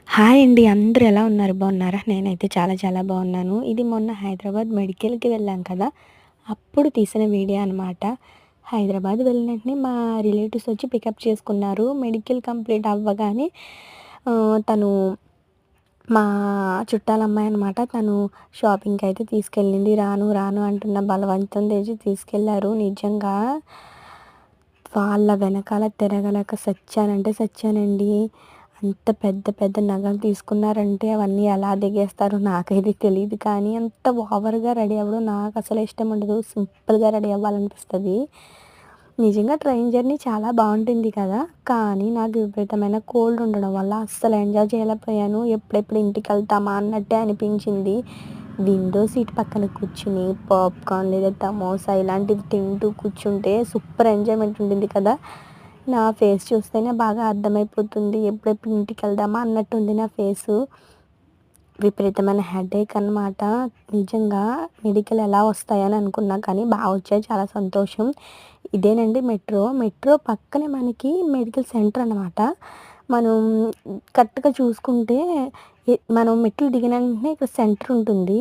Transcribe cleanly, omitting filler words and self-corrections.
Hi అండి. అందరూ ఎలా ఉన్నారు? బాగున్నారా? నేనైతే చాలా చాలా బాగున్నాను. ఇది మొన్న హైదరాబాద్ మెడికల్‌కి వెళ్ళాం కదా! అప్పుడు తీసిన వీడియో అనమాట. హైదరాబాద్ వెళ్ళిన వెంటనే మా రిలేటివ్స్ వచ్చి పికప్ చేసుకున్నారు. మెడికల్ కంప్లీట్ అవ్వగానే తను మా చుట్టాలమ్మాయి అనమాట. తను షాపింగ్‌కయితే తీసుకెళ్ళింది. రాను రాను అంటున్న బలవంతం చేసి తీసుకెళ్లారు. నిజంగా వాళ్ళ వెనకాల తిరగలేక సచ్చానంటే సచ్చానండి. అంత పెద్ద పెద్ద నగలు తీసుకున్నారంటే అవన్నీ ఎలా దిగేస్తారో నాకైతే తెలీదు కానీ, అంత ఓవర్‌గా రెడీ అవ్వడం నాకసలు ఇష్టం ఉండదు. సింపుల్‌గా రెడీ అవ్వాలనిపిస్తది. నిజంగా ట్రైన్ జర్నీ చాలా బావుంటుంది కదా! కానీ నాకు విపరీతమైన కోల్డ్ ఉండడం వల్ల అస్సలు ఎంజాయ్ చేయలేకపోయాను. ఎప్పుడెప్పుడు ఇంటికెళ్తామా అన్నట్టే అనిపించింది. విండో సీట్ పక్కన కూర్చుని పాప్‌కార్న్ లేదా సమోసా ఇలాంటివి తింటూ కూర్చుంటే సూపర్ ఎంజాయ్‌మెంట్ ఉండింది కదా! నా ఫేస్ చూస్తేనే బాగా అర్థమైపోతుంది. ఎప్పుడెప్పుడు ఇంటికెళ్దామా అన్నట్టుంది నా ఫేసు. విపరీతమైన హెడేక్ అనమాట. నిజంగా మెడికల్ ఎలా వస్తాయని అనుకున్నా కానీ వచ్చాయి. చాలా సంతోషం. ఇదేనండి మెట్రో. మెట్రో పక్కనే మనకి మెడికల్ సెంటర్ అనమాట. మనం కరెక్ట్‌గా చూసుకుంటే మనం మెట్లు దిగిన వెంటనే ఇక్కడ సెంటర్ ఉంటుంది.